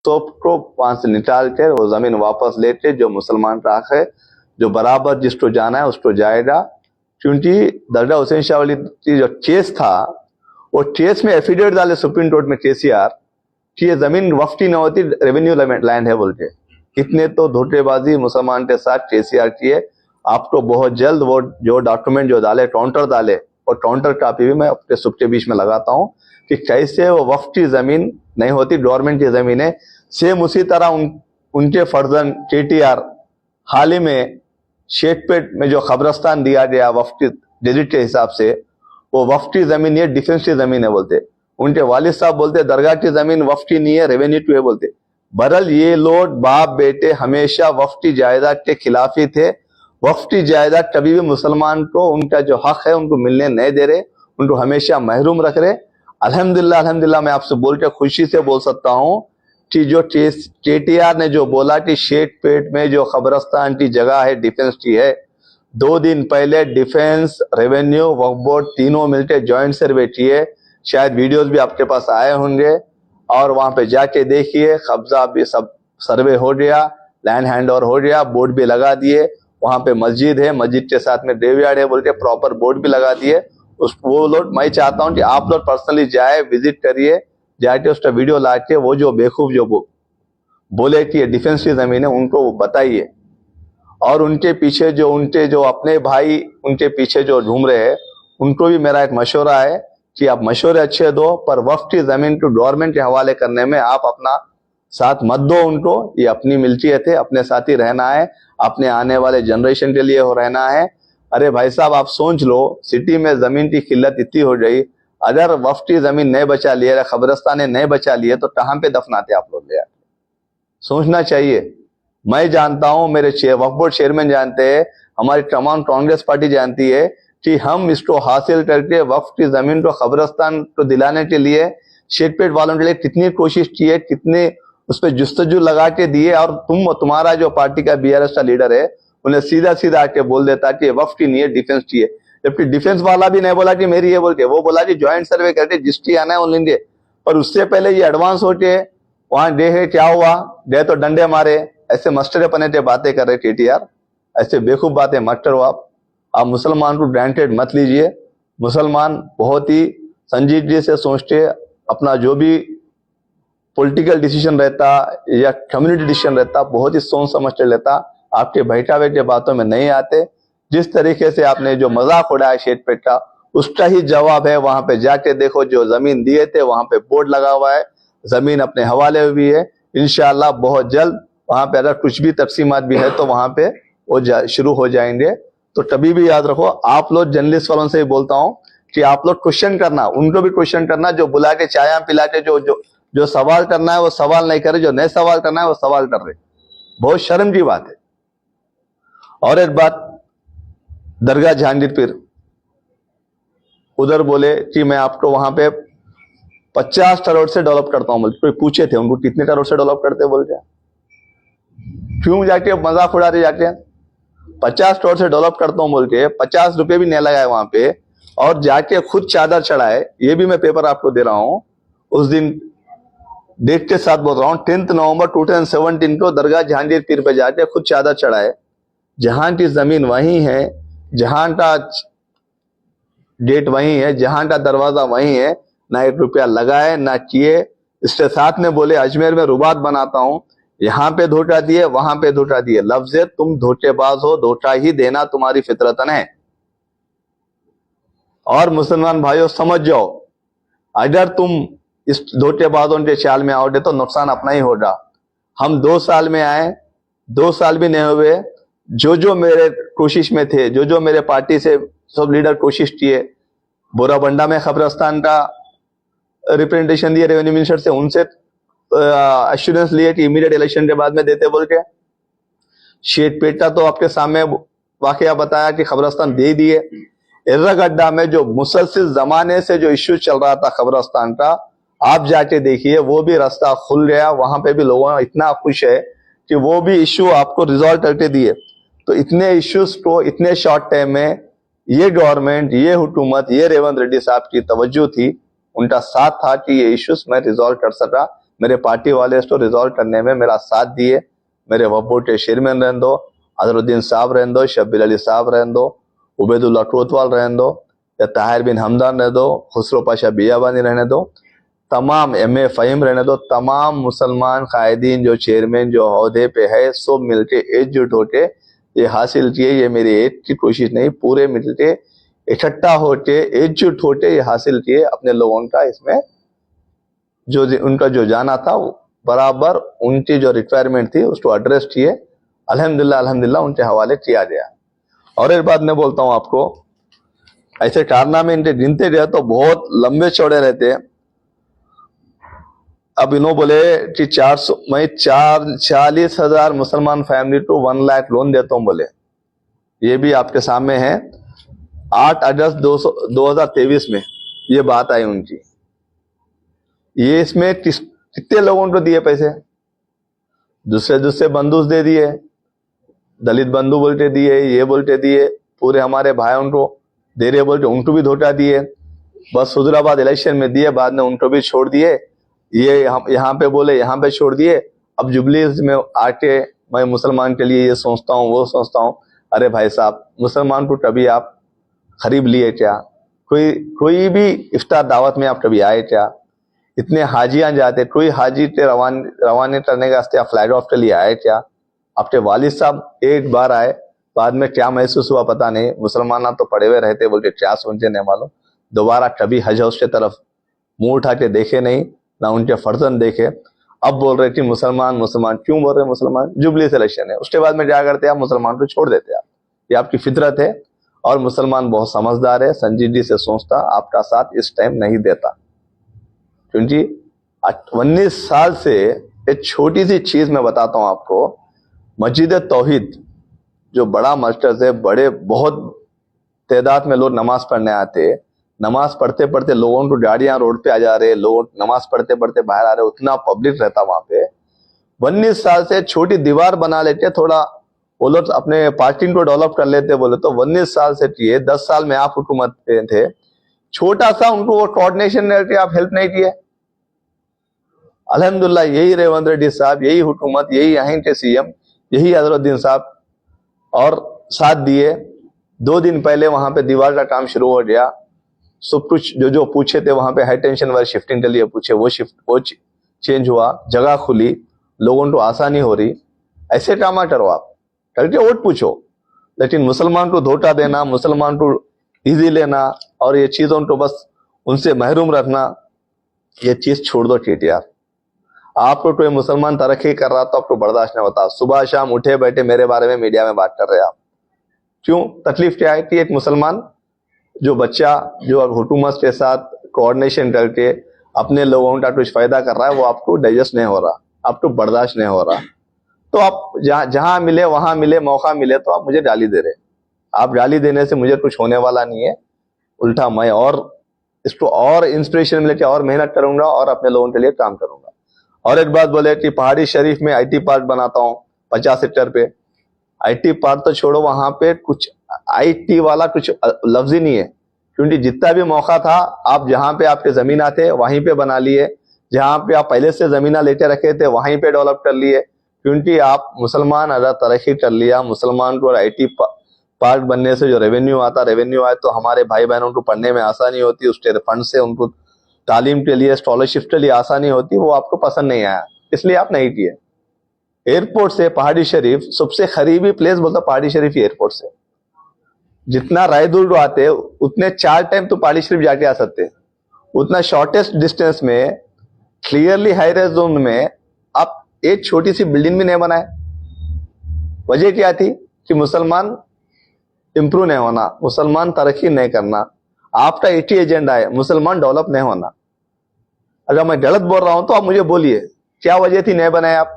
सबको वहां से निकाल के वो जमीन वापस लेते, जो मुसलमान राख है, जो बराबर जिसको जाना है उसको जाएगा। क्योंकि दरगाह हुसैन शाह वली जो केस था, वो केस में एफिडेविट डाले सुप्रीम कोर्ट में केसीआर कि ये जमीन वफ्ती न होती, रेवेन्यू लैंड है बोल के। इतने तो धोखेबाजी मुसलमान के साथ केसीआर किए। आपको बहुत जल्द वो जो डॉक्यूमेंट जो डाले, काउंटर डाले, और काउंटर कॉपी भी मैं अपने सुख के बीच में लगाता हूँ कि कैसे वो वक्फ की जमीन नहीं होती, गवर्नमेंट की जमीन है। सेम उसी तरह उनके फर्जन केटीआर हाल ही में शेखपेट में जो कब्रस्तान दिया गया वक्फ की डिजिट के हिसाब से, वो वक्फ की जमीन ये डिफेंस की जमीन है बोलते। उनके वालिद साहब बोलते दरगाह की जमीन वक्फ की नहीं है, रेवेन्यू की है बोलते। बहरहाल ये लोग बाप बेटे हमेशा वक्फ की जायदाद के खिलाफ ही थे। वक्फ की जायदाद कभी भी मुसलमान को उनका जो हक है उनको मिलने नहीं दे रहे, उनको हमेशा महरूम रख रहे। अल्हम्दुलिल्लाह मैं आपसे बोल के खुशी से बोल सकता हूँ कि जो केटीआर ने जो बोला कि शेखपेट में जो कब्रस्तान की जगह है डिफेंस की है, 2 दिन पहले डिफेंस, रेवेन्यू, वक्फ बोर्ड तीनों मिलकर ज्वाइंट सर्वे किए। शायद वीडियोस भी आपके पास आए होंगे, और वहां पे जाके देखिए, कब्जा भी सब सर्वे हो गया, लैंड हैंड ओवर हो गया, बोर्ड भी लगा दिए। वहां पे मस्जिद है, मस्जिद के साथ में ग्रेवयार्ड है बोल के प्रॉपर बोर्ड भी लगा दिए। वो लोग, मैं चाहता हूं कि आप लोग पर्सनली जाए, विजिट करिए, जाके उसका वीडियो ला के वो जो बेवकूफ जो बोले कि ये डिफेंस की जमीन है, उनको बताइए। और उनके पीछे जो अपने भाई उनके पीछे जो घूम रहे हैं, उनको भी मेरा एक मशवरा है कि आप मशवरे अच्छे दो, पर वक्फ की जमीन को गवर्नमेंट के हवाले करने में आप अपना साथ मत दो उनको। ये अपनी मिल्कियत है, अपने साथ ही रहना है, अपने आने वाले जनरेशन के लिए हो रहना है। अरे भाई साहब, आप सोच लो, सिटी में जमीन की किल्लत इतनी हो गई, अगर वक्फ की जमीन नहीं बचा लिए, कब्रिस्तान नहीं बचा लिए, तो कहां पे दफनाते आप लोग? यार सोचना चाहिए। मैं जानता हूं, मेरे वक्फ बोर्ड चेयरमैन जानते हैं, हमारी तमाम कांग्रेस पार्टी जानती है कि हम इसको हासिल करके वक्फ की जमीन को कब्रिस्तान को दिलाने के लिए शेखपेट वालों के लिए कितनी कोशिश की है, कितने उस पर जुस्तजू लगा के दिए। और तुम्हारा जो पार्टी का बीआरएस का लीडर है, उन्हें सीधा सीधा आके बोल देता कि वक्फ की नहीं है, डिफेंस की है। जबकि डिफेंस वाला भी नहीं बोला कि मेरी है बोल के, वो बोला कि ज्वाइंट सर्वे करके जिसकी आना है वो लेंगे। पर उससे पहले ये एडवांस होके वहां देखे क्या हुआ, गए तो डंडे मारे। ऐसे मस्टरे पने के बातें कर रहे केटीआर, ऐसे बेवकूफ बातें मत करो आप मुसलमान को ग्रांटेड मत लीजिए। मुसलमान बहुत ही संजीदगी से सोचते, अपना जो भी पॉलिटिकल डिसीजन रहता या कम्युनिटी डिसीजन रहता बहुत ही सोच समझ के लेता। आपके बैठा बैठे बातों में नहीं आते। जिस तरीके से आपने जो मजाक उड़ाया शेखपेट का, उसका ही जवाब है। वहां पे जाके देखो, जो जमीन दिए थे वहां पे बोर्ड लगा हुआ है, जमीन अपने हवाले हुई है। इंशाअल्लाह बहुत जल्द वहां पे अगर कुछ भी तकसीमात भी है तो वहां पे वो शुरू हो जाएंगे। तो कभी भी याद रखो, आप लोग जर्नलिस्ट वालों से ही बोलता हूं कि आप लोग क्वेश्चन करना, उनको भी क्वेश्चन करना। जो बुला के चाया पिला के जो सवाल करना है वो सवाल नहीं करे, जो नए सवाल करना है वो सवाल कर रहे। बहुत शर्म की बात है। और एक बात, दरगाह जहांगीर पीर, उधर बोले कि मैं आपको वहां पे 50 करोड़ से डेवलप करता हूं। कोई पूछे थे उनको कितने करोड़ से डेवलप करते, बोल के क्यों जाके मजाक उड़ा रहे जाके 50 करोड़ से डेवलप करता हूं बोल के 50 रुपए भी नहीं लगाए वहां पे, और जाके खुद चादर चढ़ाए। ये भी मैं पेपर आपको दे रहा हूं, उस दिन डेट के साथ बोल रहा हूं, 10 नवंबर 2017 को दरगाह जहांगीर पीर पे जाके खुद चादर चढ़ाए। जहां की जमीन वही है, जहां का डेट वही है, जहां का दरवाजा वही है, ना 1 रुपया लगाए ना किए। इसके साथ में बोले अजमेर में रुबात बनाता हूं, यहाँ पे धोखा दिए, वहां पे धोखा दिए। लफ्ज है, तुम धोखेबाज हो, धोखा ही देना तुम्हारी फितरतन है। और मुसलमान भाइयों समझ जाओ, अगर तुम इस धोखेबाजों के चाल में आओगे तो नुकसान अपना ही होगा। हम 2 साल में आए, 2 साल भी नहीं हुए, जो मेरे कोशिश में थे, जो मेरे पार्टी से सब लीडर कोशिश किए, बोराबंडा में कब्रिस्तान का रिप्रेजेंटेशन दिए रेवेन्यू मिनिस्टर से, उनसे एश्योरेंस लिए कि इमीडिएट इलेक्शन के बाद में देते बोल के। शेखपेट का तो आपके सामने वाकया बताया कि कब्रिस्तान दे दिए। एर्रागड्डा में जो मुसलसिल जमाने से जो इश्यू चल रहा था कब्रिस्तान का, आप जाके देखिए, वो भी रास्ता खुल गया। वहां पे भी लोगों इतना खुश है कि वो भी इश्यू आपको रिजॉल्व करके दिए। तो इतने इश्यूज को इतने शॉर्ट टाइम में ये गवर्नमेंट, ये हुकूमत, ये रेवंत रेड्डी साहब की तवज्जो थी, उनका साथ था कि ये इश्यूज मैं रिजॉल्व कर सका। मेरे पार्टी वाले इसको रिजॉल्व करने में मेरा साथ दिए। मेरे वब्बोटे चेयरमैन रहने दो, अजरुद्दीन साहब रहने दो, शब्बीर अली साहब रहने दो, उबैदुल्ला कोतवाल रहने दो, या ताहिर बिन हमदान रहने दो, खुसरो पाशा बियाबानी रहने दो, तमाम एम ए फ़हीम रहने दो, तमाम मुसलमान कायदीन जो चेयरमैन जो ओहदे पे है सब मिलके एकजुट होके ये हासिल किए। ये मेरी एक की कोशिश नहीं, पूरे मिलके इकट्ठा होके एकजुट होके ये हासिल किए। अपने लोगों का इसमें जो उनका जो जाना था बराबर उनकी जो रिक्वायरमेंट थी उसको एड्रेस किए। अल्हम्दुलिल्लाह अल्हम्दुलिल्लाह उनके हवाले किया गया। और एक बात मैं बोलता हूँ आपको, ऐसे कारनामे इनके गिनते गए तो बहुत लंबे चौड़े रहते हैं। अब इन्हों बोले कि 400 मैं 40,000 मुसलमान फैमिली को 1 लाख लोन देता हूं बोले। ये भी आपके सामने है। 8 अगस्त 2023 में ये बात आई उनकी। ये इसमें कितने लोगों को दिए पैसे? दूसरे बंधु दे दिए, दलित बंधु बोलते दिए, ये बोलते दिए, पूरे हमारे भाइयों को दे रहे बोलते उनको भी धोखा दिए। बस हुजूराबाद इलेक्शन में दिए, बाद में उनको भी छोड़ दिए। ये यहाँ पे बोले यहाँ पे छोड़ दिए। अब जुबलीज में आके मैं मुसलमान के लिए ये सोचता हूँ वो सोचता हूँ। अरे भाई साहब, मुसलमान को कभी आप खरीब लिए क्या? कोई भी इफ्तार दावत में आप कभी आए क्या? इतने हाजियां जाते, कोई हाजी के रवाने करने का फ्लाइट ऑफ के लिए आए क्या? आपके वालिद साहब एक बार आए, बाद में क्या महसूस हुआ पता नहीं। मुसलमान तो पड़े हुए रहते, बोलते क्या सोचते नहीं मालूम। दोबारा कभी हज हाउस की तरफ मुंह उठा के देखे नहीं, ना उनके फर्जंद देखे। अब बोल रहे कि मुसलमान मुसलमान क्यों बोल रहे? मुसलमान जुबली सिलेक्शन है, उसके बाद में क्या करते हैं आप? मुसलमान को छोड़ देते हैं आप। ये आपकी फितरत है। और मुसलमान बहुत समझदार है, संजीदगी से सोचता, आपका साथ इस टाइम नहीं देता। क्योंकि 19 साल से एक छोटी सी चीज मैं बताता हूं आपको। मस्जिद तौहीद जो बड़ा मस्जिद है, बड़े बहुत तादाद में लोग नमाज पढ़ने आते, नमाज पढ़ते पढ़ते लोगों को गाड़ियां रोड पे आ जा रहे, लोग नमाज पढ़ते पढ़ते बाहर आ रहे, उतना पब्लिक रहता वहां पे। 19 साल से छोटी दीवार बना लेते, थोड़ा वो लोग अपने पार्किंग को डेवलप कर लेते बोले तो 19 साल से किए। 10 साल में आप हुकूमत पे थे, छोटा सा उनको वो कोऑर्डिनेशन करके आप हेल्प नहीं किए। अल्हम्दुलिल्लाह यही रेवंत रेड्डी साहब, यही हुकूमत, यही यहीं के सीएम, यही अजरुद्दीन साहब और साथ दिए। 2 दिन पहले वहां पे दीवार का काम शुरू हो गया। सब कुछ जो पूछे थे वहां पे हाई टेंशन वाली शिफ्टिंग के लिए पूछे, वो चेंज हुआ, जगह खुली, लोगों को आसानी हो रही। ऐसे काम करो आप, करके वोट पूछो। लेकिन मुसलमान को धोखा देना, मुसलमान को इजी लेना और ये चीजों को बस उनसे महरूम रखना, ये चीज छोड़ दो केटीआर। आपको कोई मुसलमान तरक्की कर रहा तो आपको बर्दाश्त नहीं होता। सुबह शाम उठे बैठे मेरे बारे में मीडिया में बात कर रहे आप, क्यों? तकलीफ क्या है कि एक मुसलमान जो बच्चा जो हुकूमत के साथ कोऑर्डिनेशन करके अपने लोगों का कुछ फायदा कर रहा है, वो आपको डाइजेस्ट नहीं हो रहा, आपको बर्दाश्त नहीं हो रहा। तो आप जहां मिले वहां मिले, मौका मिले तो आप मुझे गाली दे रहे। आप गाली देने से मुझे कुछ होने वाला नहीं है, उल्टा मैं और इसको और इंस्पिरेशन लेके और मेहनत करूंगा और अपने लोगों के लिए काम करूंगा। और एक बात बोले कि पहाड़ी शरीफ में IT पार्क बनाता हूँ 50 हेक्टेयर पे। IT पार्क तो छोड़ो, वहां पे कुछ IT वाला कुछ लफ्ज ही नहीं है। क्योंकि जितना भी मौका था, आप जहां पे आपके जमीन आते वहीं पे बना लिए, जहां पे आप पहले से जमीना लेके रखे थे वहीं पे डेवलप कर लिए। क्योंकि आप मुसलमान अगर तरक्की कर लिया, मुसलमान को IT पार्क बनने से जो रेवेन्यू आए तो हमारे भाई बहनों को पढ़ने में आसानी होती, उसके फंड से उनको तालीम के लिए, स्कॉलरशिप के लिए आसानी होती। वो आपको पसंद नहीं आया, इसलिए आप नहीं किए। एयरपोर्ट से पहाड़ी शरीफ सबसे करीबी प्लेस बोलता पहाड़ी शरीफ एयरपोर्ट से। जितना राय दूर आते उतने 4 टाइम तो पहाड़ी शरीफ जाके आ सकते। उतना शॉर्टेस्ट डिस्टेंस में क्लियरली हाई रेज जोन में आप एक छोटी सी बिल्डिंग भी नहीं बनाए। वजह क्या थी कि मुसलमान इंप्रूव नहीं होना, मुसलमान तरक्की नहीं करना। आपका एक ही एजेंडा है, मुसलमान डेवलप नहीं होना। अगर मैं गलत बोल रहा हूं तो आप मुझे बोलिए क्या वजह थी नहीं बनाए आप।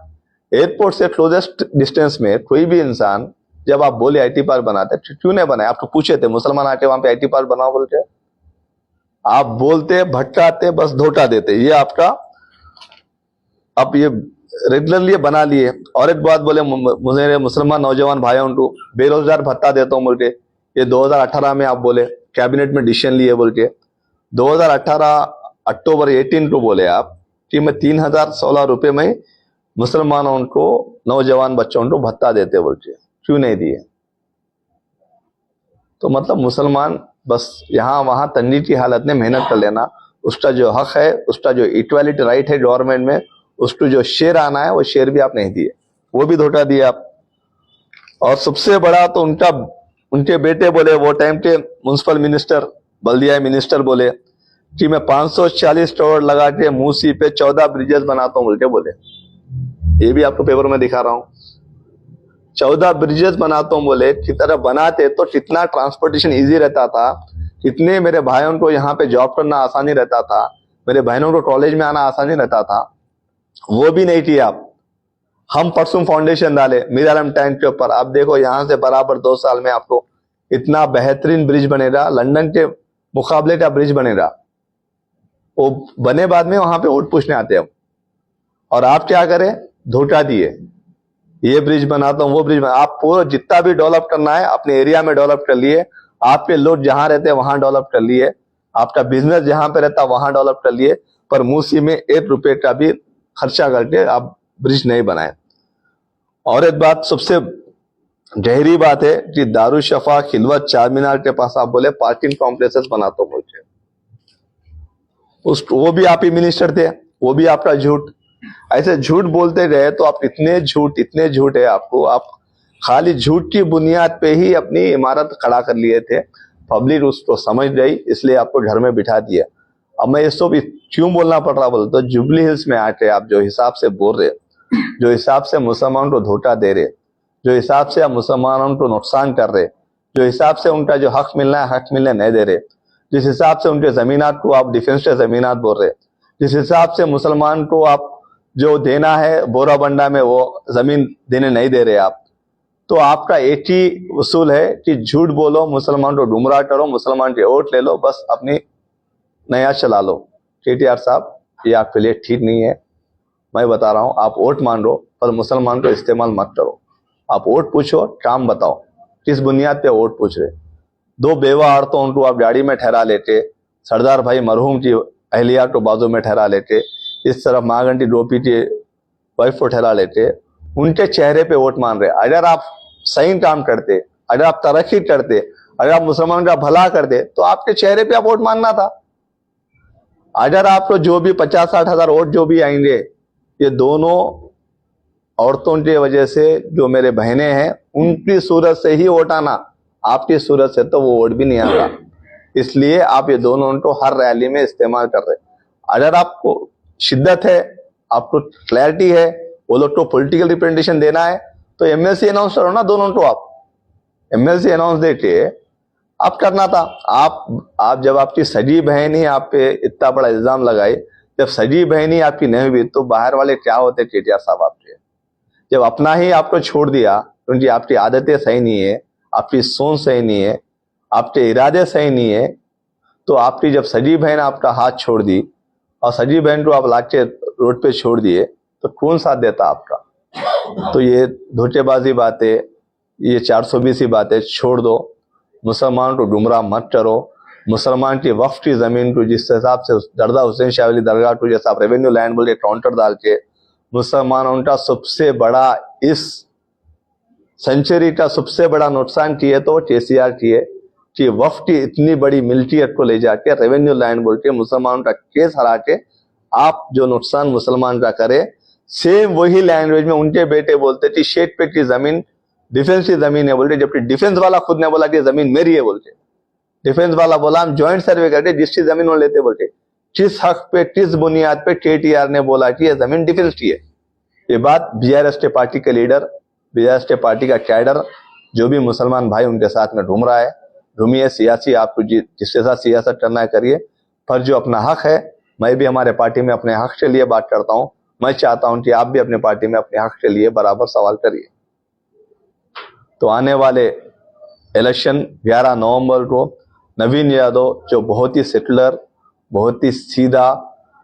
एयरपोर्ट से क्लोजेस्ट डिस्टेंस में कोई भी इंसान जब आप बोले IT पार्क बनाते क्यों नहीं बनाए? आपको पूछे थे मुसलमान आके वहां पे IT पार्क बनाओ बोलते? आप बोलते, भटकाते, बस धोखा देते। ये आपका अब ये रेगुलरली बना लिए। और एक बात बोले, मुझे मुसलमान नौजवान भाइयों को बेरोजगार भत्ता देता हूं बोल के, ये 2018 में आप बोले कैबिनेट में डिसीजन लिए बोल के। 2018 अक्टूबर 18 को बोले आप कि मैं 3,016 रुपये में मुसलमानों को, नौजवान बच्चों को भत्ता देते बोलते, क्यों नहीं दिए? तो मतलब मुसलमान बस यहाँ वहां तंगी की हालत में मेहनत कर लेना, उसका जो हक है, उसका जो इक्वालिटी राइट है गवर्नमेंट में, उसको जो शेयर आना है वो शेयर भी आप नहीं दिए, वो भी धोखा दिया आप। और सबसे बड़ा तो उनके बेटे बोले, वो टाइम के म्युनिसिपल मिनिस्टर, बल्दिया मिनिस्टर बोले कि मैं 540 करोड़ लगा के मूसी पे 14 ब्रिजेस बनाता हूं बोल के बोले। ये भी आपको पेपर में दिखा रहा हूं, 14 ब्रिजेस बनाता हूं बोले। की तरह बनाते तो कितना ट्रांसपोर्टेशन इजी रहता था, कितने मेरे भाइयों को यहाँ पे जॉब करना आसानी रहता था, मेरे बहनों को कॉलेज में आना आसानी रहता था। वो भी नहीं किया आप। हम परसों फाउंडेशन डाले मीरालम टैंक के ऊपर, आप देखो यहाँ से बराबर 2 साल में आपको इतना बेहतरीन ब्रिज बनेगा, लंदन के मुकाबले का ब्रिज बनेगा। वो बने बाद में वहां पे वोट पूछने आते हैं, और आप क्या करें, धोखा दिए। ये ब्रिज बनाता हूँ, वो ब्रिज बना, आप पूरा जितना भी डेवलप करना है अपने एरिया में डेवलप कर लिए, आपके लोग जहां रहते हैं वहां डेवलप कर लिए, आपका बिजनेस जहां पे रहता है वहां डेवलप कर लिए, पर मूसी में 1 रुपए का भी खर्चा करके आप ब्रिज नहीं बनाए। और एक बात सबसे गहरी बात है कि दारुशफा, खिलवत, चारमीनार के पास आप बोले पार्किंग कॉम्प्लेक्सेस बनाते हो, वो भी आप ही मिनिस्टर थे, वो भी आपका झूठ। ऐसे झूठ बोलते गए तो आप इतने झूठ है आपको, आप खाली झूठ की बुनियाद पे ही अपनी इमारत खड़ा कर लिए थे। पब्लिक उसको समझ गई, इसलिए आपको घर में बिठा दिया। अब मैं ये सब क्यों बोलना पड़ रहा बोल तो जुबली हिल्स में आके आप जो हिसाब से बोल रहे, जो हिसाब से मुसलमानों को धोखा दे रहे, जो हिसाब से आप मुसलमानों को नुकसान कर रहे, जो हिसाब से उनका जो हक मिलना है हक मिलने नहीं दे रहे, जिस हिसाब से उनके जमीनात को आप डिफेंस के जमीनात बोल रहे, जिस हिसाब से मुसलमान को आप जो देना है बोराबंडा में वो जमीन देने नहीं दे रहे आप, तो आपका एक ही उसूल है कि झूठ बोलो, मुसलमान को गुमराह करो, मुसलमान के वोट ले लो, बस अपनी नया चला लो। केटीआर साहब, ये आपके लिए ठीक नहीं है। मैं बता रहा हूं, आप वोट मान लो पर मुसलमान को इस्तेमाल मत करो। आप वोट पूछो, काम बताओ, किस बुनियाद पे वोट पूछ रहे। 2 बेवा औरतों को आप गाड़ी में ठहरा लेते, सरदार भाई मरहूम की अहलिया को बाजू में ठहरा लेते, इस तरफ महागंटी डोपी की वाइफ को ठहरा लेते, उनके चेहरे पे वोट मान रहे। अगर आप सही काम करते, अगर आप तरक्की करते, अगर आप मुसलमान का भला करते तो आपके चेहरे पे आप वोट मानना था। अगर आपको जो भी 50-60 हजार वोट जो भी आएंगे, ये दोनों औरतों की वजह से जो मेरे बहनें हैं उनकी सूरत से ही वोट आना, आपकी सूरत से तो वो वोट भी नहीं आता। इसलिए आप ये दोनों को हर रैली में इस्तेमाल कर रहे। अगर आपको शिद्दत है, आपको क्लैरिटी है, वो लोग को पॉलिटिकल रिप्रेजेंटेशन देना है तो एमएलसी अनाउंस करो ना दोनों को। आप एमएलसी अनाउंस देके आप करना था। आप जब आपकी सगी बहन ही आप पे इतना बड़ा इल्जाम लगाई, जब सगी बहन ही आपकी नहीं हुई तो बाहर वाले क्या होते केटीआर साहब आपके? जब अपना ही आपको छोड़ दिया क्योंकि आपकी आदतें सही नहीं है, आपकी सोच सही नहीं है, आपके इरादे सही नहीं है, तो आपकी जब सगी बहन आपका हाथ छोड़ दी और सगी बहन को आप लाके रोड पे छोड़ दिए तो कौन साथ देता आपका? तो ये धोखेबाजी बातें, ये 420 बातें छोड़ दो। मुसलमान को गुमराह मत करो। मुसलमान की वक्फ की जमीन को जिस हिसाब से दरदा हुसैन शाह अली दरगाह को जैसा आप रेवेन्यू लैंड बोल के काउंटर डाल के, मुसलमानों का सबसे बड़ा इस सेंचुरी का सबसे बड़ा नुकसान किए तो केसीआर किए कि वक्फ की इतनी बड़ी मिल्कियत को ले जाके रेवेन्यू लैंड बोल के मुसलमानों का केस हरा के आप जो नुकसान मुसलमान का करे, सेम वही लैंग्वेज में उनके बेटे बोलते कि शेख पे की जमीन डिफेंस की जमीन है बोलते, जबकि डिफेंस वाला खुद ने बोला कि जमीन मेरी है बोलते। डिफेंस वाला बोला हम ज्वाइंट सर्वे करके जिसकी जमीन वो लेते बोलते। किस हक पे, किस बुनियाद पे केटीआर ने बोला कि यह जमीन डिफेंस की है? ये बात बीआरएस के पार्टी के लीडर, बीआरएस के पार्टी का कैडर, जो भी मुसलमान भाई उनके साथ में घूम रहा है, घूमिए, सियासी आपको जिसके साथ सियासत करना है करिए, पर जो अपना हक है, मैं भी हमारे पार्टी में अपने हक के लिए बात करता हूं। मैं चाहता हूं कि आप भी अपने पार्टी में अपने हक के लिए बराबर सवाल करिए। तो आने वाले इलेक्शन 11 नवंबर को नवीन यादव जो बहुत ही सेकुलर, बहुत ही सीधा,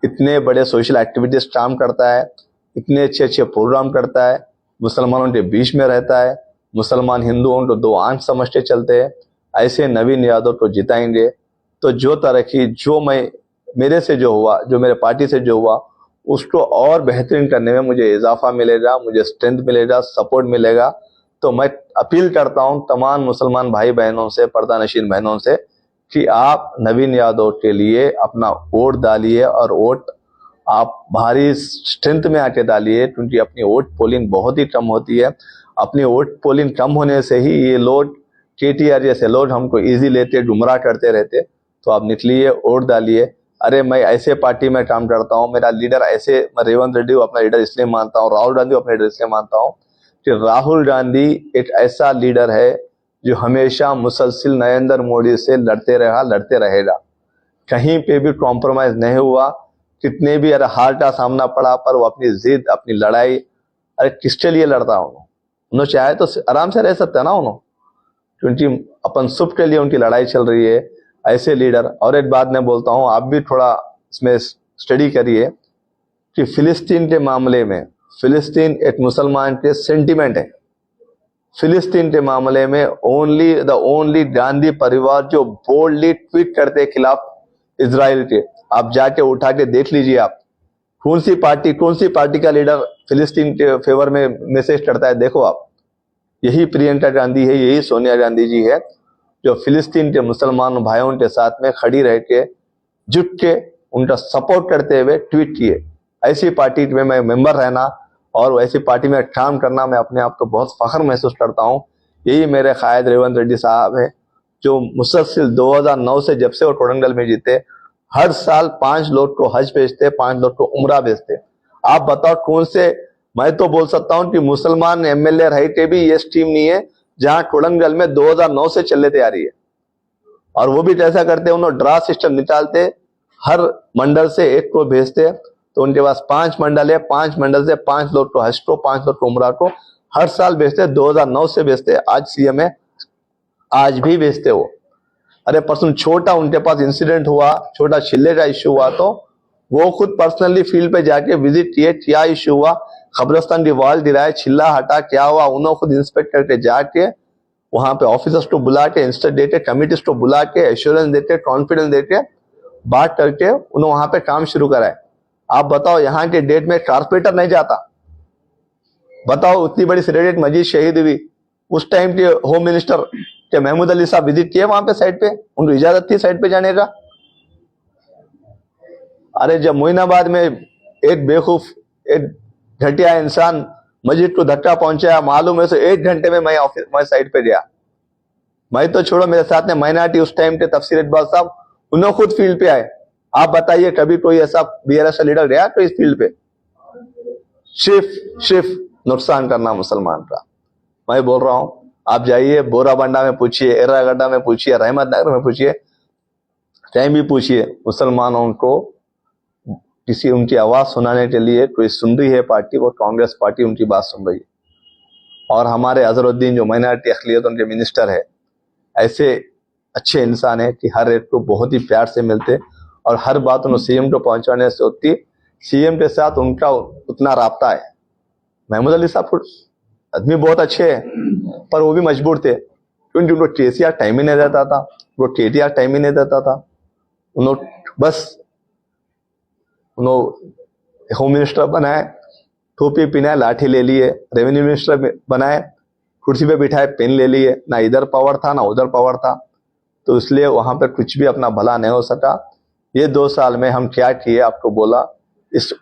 इतने बड़े सोशल एक्टिविटीज काम करता है, इतने अच्छे प्रोग्राम करता है, मुसलमानों के बीच में रहता है, मुसलमान हिंदुओं को 2 आंख समझते चलते हैं, ऐसे नवीन यादव को जिताएंगे। तो जो तरक्की जो मेरे से जो हुआ, जो मेरे पार्टी से जो हुआ, उसको और बेहतरीन करने में मुझे इजाफा मिलेगा, मुझे स्ट्रेंथ मिलेगा, सपोर्ट मिलेगा। तो मैं अपील करता हूं तमाम मुसलमान भाई बहनों से, पर्दानशीन बहनों से कि आप नवीन यादव के लिए अपना वोट डालिए और वोट आप भारी स्ट्रेंथ में आके डालिए, क्योंकि अपनी वोट पोलिंग बहुत ही कम होती है। अपनी वोट पोलिंग कम होने से ही ये लोग केटीआर जैसे लोग हमको इजी लेते, गुमराह करते रहते। तो आप निकलिए, वोट डालिए। अरे मैं ऐसे पार्टी में काम करता हूँ, मेरा लीडर ऐसे, मैं रेवंत रेड्डी को अपना लीडर इसलिए मानता हूँ, राहुल गांधी को अपना लीडर इसलिए मानता हूँ कि राहुल गांधी एक ऐसा लीडर है जो हमेशा मुसलसिल नरेंद्र मोदी से लड़ते रहा, लड़ते रहेगा। कहीं पे भी कॉम्प्रोमाइज नहीं हुआ। कितने भी अरे हार का सामना पड़ा पर वो अपनी जिद, अपनी लड़ाई, अरे किसके लिए लड़ता हूँ, उन्होंने चाहे तो आराम से रह सकता ना उन्होंने, क्योंकि अपन सुख के लिए उनकी लड़ाई चल रही है। ऐसे लीडर, और एक बात मैं बोलता हूँ, आप भी थोड़ा इसमें स्टडी करिए कि फिलिस्तीन के मामले में, फिलिस्तीन एक मुसलमान के सेंटिमेंट है। फिलिस्तीन के मामले में ओनली गांधी परिवार जो बोल्डली ट्वीट करते खिलाफ इजराइल के, आप जाके उठा के देख लीजिए। आप कौन सी पार्टी का लीडर फिलिस्तीन के फेवर में मैसेज करता है, देखो आप। यही प्रियंका गांधी है, यही सोनिया गांधी जी है जो फिलिस्तीन के मुसलमान भाइयों के साथ में खड़ी रह के, जुट के, उनका सपोर्ट करते हुए ट्वीट किए। ऐसी पार्टी में मैं मेंबर रहना और ऐसी पार्टी में काम करना, मैं अपने आप को बहुत फख्र महसूस करता हूँ। यही मेरे कायद रेवंत रेड्डी साहब है जो मुसलसिल 2009 से जब से वो कोरंगल में जीते, हर साल 5 लोग को हज भेजते, 5 लोग को उम्रा भेजते। आप बताओ कौन से, मैं तो बोल सकता हूं कि मुसलमान एमएलए रह के भी ये स्कीम नहीं है जहां कोरंगल में 2009 से चलने तैयारी है। और वो भी कैसा करते, उन्होंने ड्रा सिस्टम निकालते, हर मंडल से एक को भेजते, तो उनके पास 5 मंडल है, 5 मंडल से 5 लोग को हज को, 5 लोग को उम्रा को हर साल भेजते। 2009 से भेजते, आज सीएम है, आज भी भेजते वो। अरे परसों छोटा उनके पास इंसिडेंट हुआ, छोटा छिल्ले का इश्यू हुआ, तो वो खुद पर्सनली फील्ड पे जाके विजिट किए, क्या इश्यू हुआ, कब्रिस्तान की वॉल गिराए, छिल्ला हटा, क्या हुआ, उन्होंने खुद इंस्पेक्ट करके जाके वहां पे ऑफिसर्स को बुला के, इंस्टेंट देते, कमिटीज को बुला के, एश्योरेंस देते, कॉन्फिडेंस देते, बात करके उन्होंने वहां पे काम शुरू कराए। आप बताओ यहाँ के डेट में कारपोरेटर नहीं जाता, बताओ उतनी बड़ी सिलेक्टेड मस्जिद शहीद हुई, उस टाइम के होम मिनिस्टर के महमूद अली साहब विजिट किए वहां पे साइड पे, उनको इजाजत थी साइड पे जाने का। अरे जब मोइनाबाद में एक बेवकूफ, एक घटिया इंसान मस्जिद को धक्का पहुंचाया, मालूम है, 1 घंटे में मैं साइड पे गया। मैं तो छोड़ो, मेरे साथ में माइनॉरिटी उस टाइम के तफसीर इकबाल साहब, उन्होंने खुद फील्ड पे आए। आप बताइए कभी कोई ऐसा बीआरएस लीडर गया तो इस फील्ड पे? सिर्फ नुकसान करना मुसलमान का। मैं बोल रहा हूं, आप जाइए बोराबंडा में पूछिए, एर्रागड्डा में पूछिए, रहमत नगर में पूछिए, कहीं भी पूछिए, मुसलमानों को किसी उनकी आवाज सुनाने के लिए कोई सुन रही है पार्टी, वो कांग्रेस पार्टी उनकी बात सुन रही है। और हमारे अजहरुद्दीन जो माइनॉरिटी अखिलियत उनके मिनिस्टर है, ऐसे अच्छे इंसान है कि हर एक को बहुत ही प्यार से मिलते और हर बात उन्हें सीएम को पहुंचाने से होती। सीएम के साथ उनका उतना राब्ता है। महमूद अली साहब आदमी बहुत अच्छे हैं, पर वो भी मजबूर थे, क्योंकि उनको केसीआर टाइम ही नहीं देता था, वो केटीआर टाइम ही नहीं देता था। उन्होंने बस होम मिनिस्टर बनाए, टोपी पहनाए, लाठी ले लिए, रेवेन्यू मिनिस्टर बनाए, कुर्सी पे बिठाए, पेन ले लिए, ना इधर पावर था ना उधर पावर था, तो इसलिए वहां पर कुछ भी अपना भला नहीं हो सका। ये 2 साल में हम क्या किए आपको बोला, इस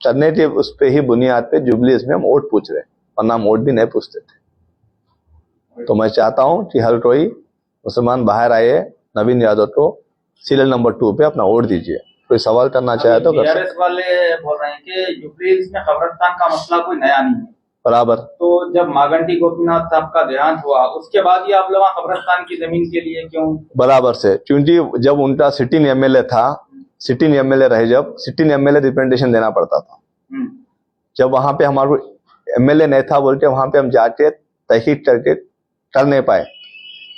करने के उस पे ही बुनियाद पे जुबलीस में हम वोट पूछ रहे, वरना हम वोट भी नहीं पूछते थे। तो मैं चाहता हूं कि हर कोई मुसलमान बाहर आए, नवीन यादव को सीरियल नंबर 2 पे अपना वोट दीजिए। कोई सवाल करना चाहे तो कर सकते। वाले बोल रहे हैं कि जुबलीस में कब्रिस्तान का मसला कोई नया नहीं है। बराबर। तो जब मागंटी गोपीनाथ साहब का देहांत हुआ, उसके बाद ही आप लोग कब्रिस्तान की जमीन के लिए क्यों? बराबर से, क्योंकि जब उनका सिटिंग एमएलए था, सिटिंग एमएलए रहे, जब सिटिंग एमएलए रिप्रेजेंटेशन देना पड़ता था, जब वहां पे हमारे एमएलए नहीं था बोल के वहां पे हम जाके तहकीक करके कर नहीं पाए।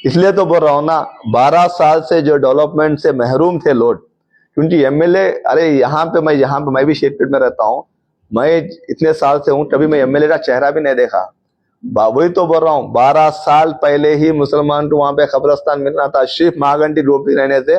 इसलिए तो बोल रहा हूं ना, 12 साल से जो डेवलपमेंट से महरूम थे लोग, क्योंकि एमएलए, अरे यहाँ पे मैं भी शेखपेट में रहता हूँ, मैं इतने साल से हूँ, कभी मैं एमएलए का चेहरा भी नहीं देखा। वही तो बोल रहा हूँ, 12 साल पहले ही मुसलमान को वहां पे कब्रिस्तान मिलना था, सिर्फ महागंटी गोपी रहने से।